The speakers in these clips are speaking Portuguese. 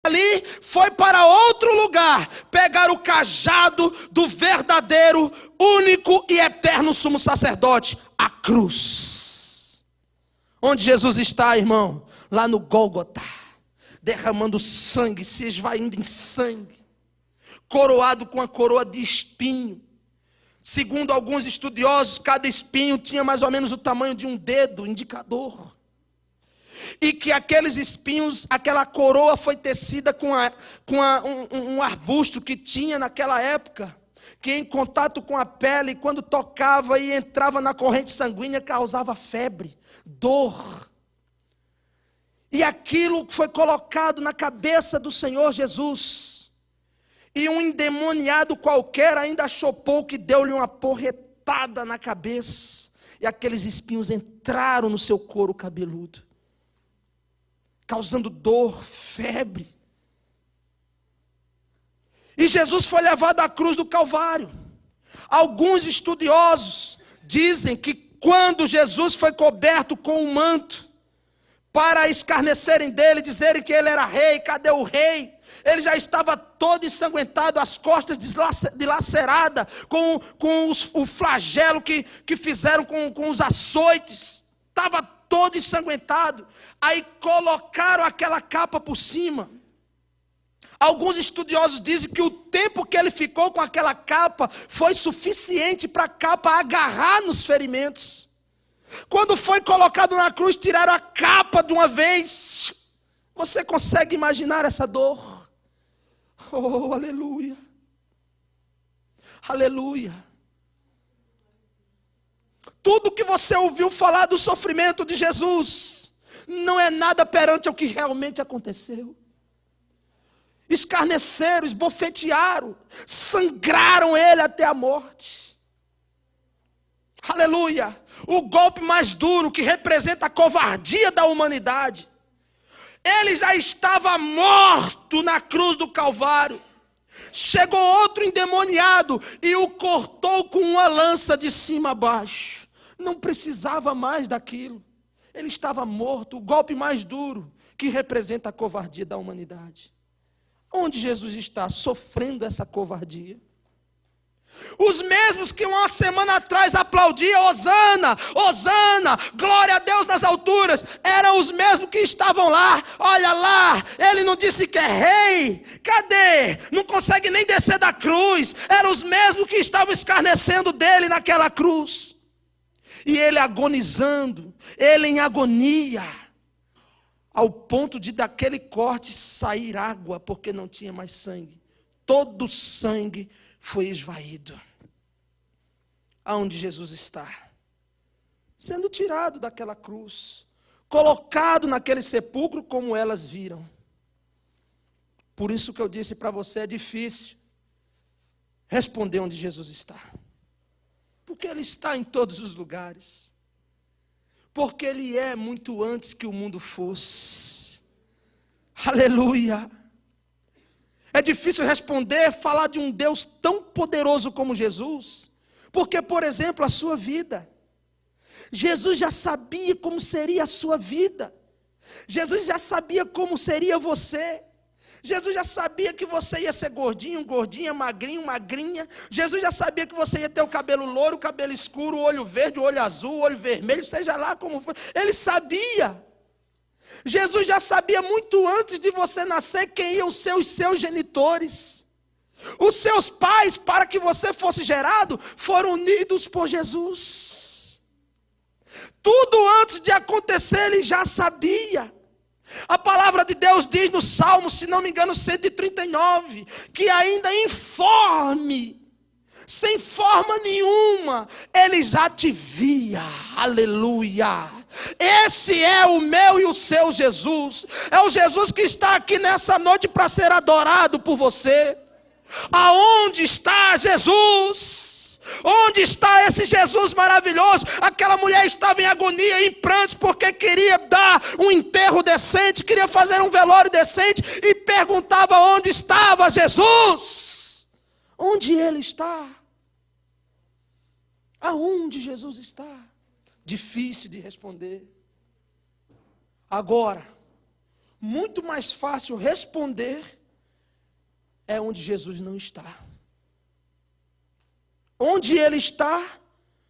ali foi para outro lugar, pegar o cajado do verdadeiro, único e eterno sumo sacerdote, a cruz. Onde Jesus está, irmão? Lá no Gólgota, derramando sangue, se esvaindo em sangue, coroado com a coroa de espinho. Segundo alguns estudiosos, cada espinho tinha mais ou menos o tamanho de um dedo indicador. E que aqueles espinhos, aquela coroa foi tecida com um arbusto que tinha naquela época, que em contato com a pele, quando tocava e entrava na corrente sanguínea, causava febre, dor. E aquilo foi colocado na cabeça do Senhor Jesus. E um endemoniado qualquer ainda chopou que deu-lhe uma porretada na cabeça. E aqueles espinhos entraram no seu couro cabeludo, causando dor, febre. E Jesus foi levado à cruz do Calvário. Alguns estudiosos dizem que quando Jesus foi coberto com um manto, para escarnecerem dele, dizerem que ele era rei, cadê o rei? Ele já estava todo ensanguentado, as costas dilaceradas, com o flagelo que fizeram com os açoites. Estava todo ensanguentado. Aí colocaram aquela capa por cima. Alguns estudiosos dizem que o tempo que ele ficou com aquela capa foi suficiente para a capa agarrar nos ferimentos. Quando foi colocado na cruz, tiraram a capa de uma vez. Você consegue imaginar essa dor? Oh, aleluia. Aleluia. Tudo que você ouviu falar do sofrimento de Jesus não é nada perante ao que realmente aconteceu. Escarneceram, esbofetearam, sangraram ele até a morte. Aleluia. O golpe mais duro, que representa a covardia da humanidade. Ele já estava morto na cruz do Calvário. Chegou outro endemoniado e o cortou com uma lança de cima a baixo. Não precisava mais daquilo. Ele estava morto, o golpe mais duro, que representa a covardia da humanidade. Onde Jesus está sofrendo essa covardia? Os mesmos que uma semana atrás aplaudiam, Hosana, Hosana, glória a Deus nas alturas, eram os mesmos que estavam lá. Olha lá, ele não disse que é rei, cadê? Não consegue nem descer da cruz. Eram os mesmos que estavam escarnecendo dele naquela cruz. E ele agonizando, ele em agonia, ao ponto de daquele corte sair água, porque não tinha mais sangue. Todo o sangue foi esvaído. Aonde Jesus está? Sendo tirado daquela cruz, colocado naquele sepulcro como elas viram. Por isso que eu disse para você, é difícil responder onde Jesus está. Porque Ele está em todos os lugares. Porque Ele é muito antes que o mundo fosse. Aleluia. É difícil responder, falar de um Deus tão poderoso como Jesus, porque, por exemplo, a sua vida. Jesus já sabia como seria a sua vida. Jesus já sabia como seria você. Jesus já sabia que você ia ser gordinho, gordinha, magrinho, magrinha. Jesus já sabia que você ia ter o cabelo louro, o cabelo escuro, o olho verde, o olho azul, o olho vermelho, seja lá como for. Ele sabia. Jesus já sabia muito antes de você nascer quem iam ser os seus genitores. Os seus pais, para que você fosse gerado, foram unidos por Jesus. Tudo antes de acontecer, ele já sabia. A palavra de Deus diz no Salmo, se não me engano, 139, que ainda informe, sem forma nenhuma, ele já te via. Aleluia. Esse é o meu e o seu Jesus. É o Jesus que está aqui nessa noite para ser adorado por você. Aonde está Jesus? Onde está esse Jesus maravilhoso? Aquela mulher estava em agonia, em prantos, porque queria dar um enterro decente, queria fazer um velório decente, e perguntava onde estava Jesus. Onde Ele está? Aonde Jesus está? Difícil de responder. Agora, muito mais fácil responder é onde Jesus não está. Onde Ele está,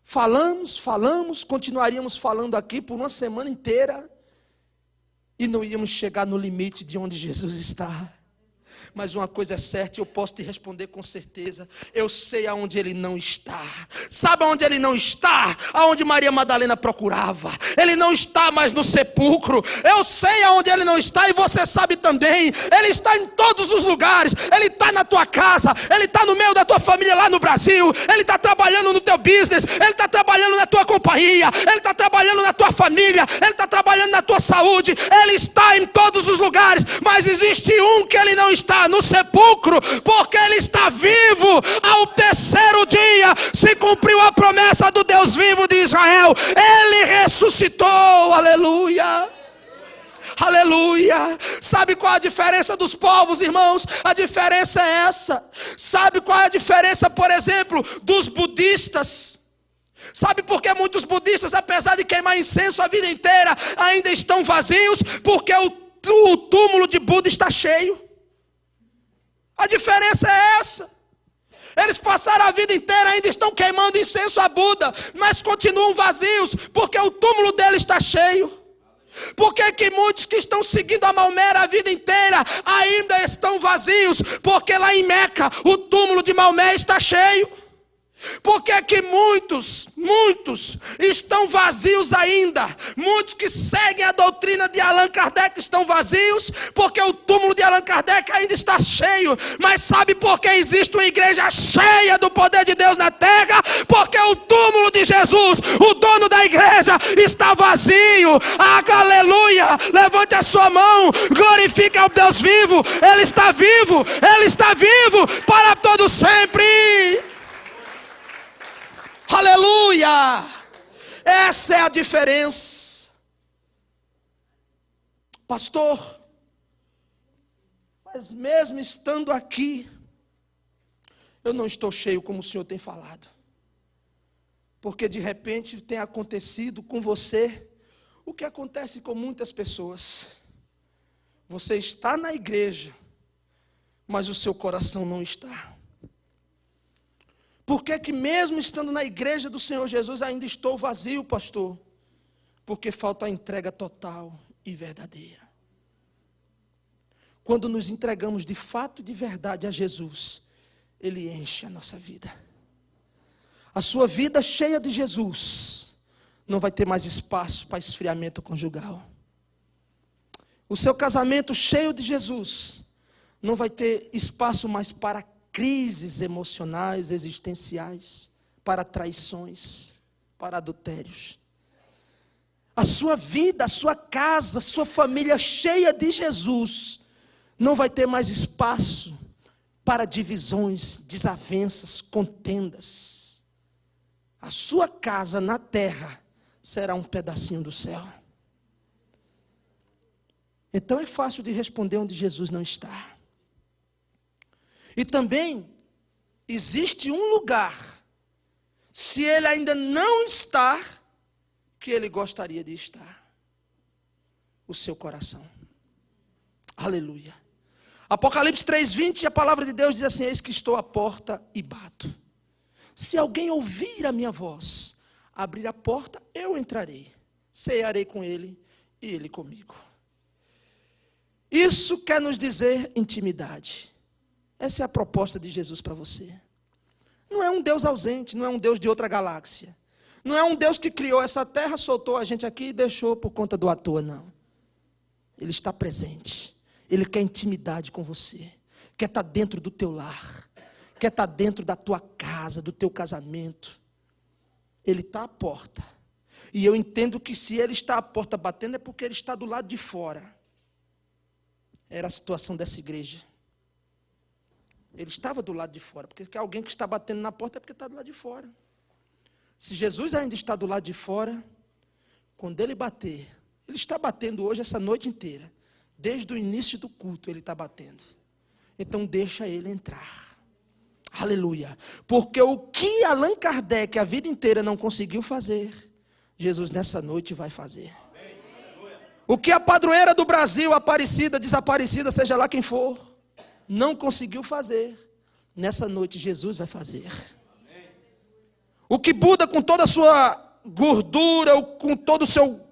falamos, continuaríamos falando aqui por uma semana inteira e não íamos chegar no limite de onde Jesus está. Mas uma coisa é certa, eu posso te responder com certeza. Eu sei aonde Ele não está. Sabe aonde Ele não está? Aonde Maria Madalena procurava. Ele não está mais no sepulcro. Eu sei aonde Ele não está e você sabe também. Ele está em todos os lugares. Ele está na tua casa. Ele está no meio da tua família lá no Brasil. Ele está trabalhando no teu business. Ele está trabalhando na tua companhia. Ele está trabalhando na tua família. Ele está trabalhando na tua saúde. Ele está em todos os lugares. Mas existe um que Ele não está no sepulcro, porque Ele está vivo. Ao terceiro dia se cumpriu a promessa do Deus vivo de Israel. Ele ressuscitou, aleluia. Aleluia. Sabe qual a diferença dos povos, irmãos? A diferença é essa. Sabe qual é a diferença, por exemplo, dos budistas? Sabe por que muitos budistas, apesar de queimar incenso a vida inteira, ainda estão vazios? Porque o túmulo de Buda está cheio. A diferença é essa. Eles passaram a vida inteira, ainda estão queimando incenso a Buda, mas continuam vazios, porque o túmulo dele está cheio. Por que muitos que estão seguindo a Maomé a vida inteira ainda estão vazios? Porque lá em Meca o túmulo de Maomé está cheio. Por que muitos estão vazios ainda? Muitos que seguem a doutrina de Allan Kardec estão vazios, porque o túmulo de Allan Kardec ainda está cheio. Mas sabe por que existe uma igreja cheia do poder de Deus na terra? Porque o túmulo de Jesus, o dono da igreja, está vazio. Aleluia! Levante a sua mão, glorifique ao Deus vivo. Ele está vivo para todo sempre. Aleluia! Essa é a diferença. Pastor, mas mesmo estando aqui, eu não estou cheio como o senhor tem falado. Porque de repente tem acontecido com você o que acontece com muitas pessoas. Você está na igreja, mas o seu coração não está. Por que mesmo estando na igreja do Senhor Jesus ainda estou vazio, pastor? Porque falta a entrega total e verdadeira. Quando nos entregamos de fato e de verdade a Jesus, Ele enche a nossa vida. A sua vida cheia de Jesus não vai ter mais espaço para esfriamento conjugal. O seu casamento cheio de Jesus não vai ter espaço mais para crises emocionais, existenciais, para traições, para adultérios. A sua vida, a sua casa, a sua família cheia de Jesus não vai ter mais espaço para divisões, desavenças, contendas. A sua casa na terra será um pedacinho do céu. Então é fácil de responder onde Jesus não está. E também existe um lugar, se Ele ainda não está, que Ele gostaria de estar. O seu coração. Aleluia. Apocalipse 3:20, a palavra de Deus diz assim: eis que estou à porta e bato. Se alguém ouvir a minha voz, abrir a porta, eu entrarei, cearei com ele e ele comigo. Isso quer nos dizer intimidade. Essa é a proposta de Jesus para você. Não é um Deus ausente, não é um Deus de outra galáxia. Não é um Deus que criou essa terra, soltou a gente aqui e deixou por conta do à toa, não. Ele está presente. Ele quer intimidade com você. Quer estar dentro do teu lar. Quer estar dentro da tua casa, do teu casamento. Ele está à porta. E eu entendo que se Ele está à porta batendo, é porque Ele está do lado de fora. Era a situação dessa igreja. Ele estava do lado de fora, porque alguém que está batendo na porta é porque está do lado de fora. Se Jesus ainda está do lado de fora, quando Ele bater, Ele está batendo hoje essa noite inteira. Desde o início do culto Ele está batendo. Então deixa Ele entrar. Aleluia. Porque o que Allan Kardec a vida inteira não conseguiu fazer, Jesus nessa noite vai fazer. O que a padroeira do Brasil, Aparecida, Desaparecida, seja lá quem for, não conseguiu fazer, nessa noite Jesus vai fazer. O que Buda, com toda a sua gordura, com todo o seu